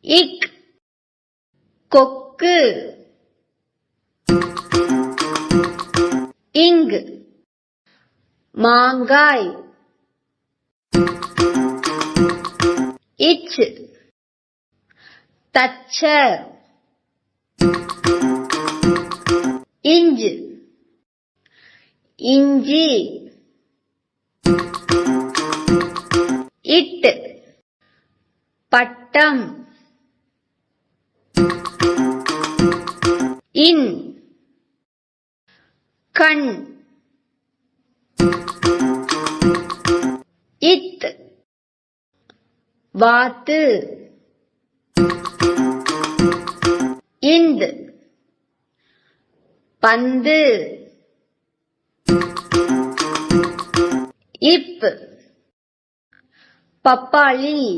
இக் கொக்கு. இங் மாங்காய். இச் தச்சர். இஞ்ச் இஞ்சி. இட் பட்டம். இன் கண். இத் வாத்து. இந்த் பந்து. இப் பப்பாளி.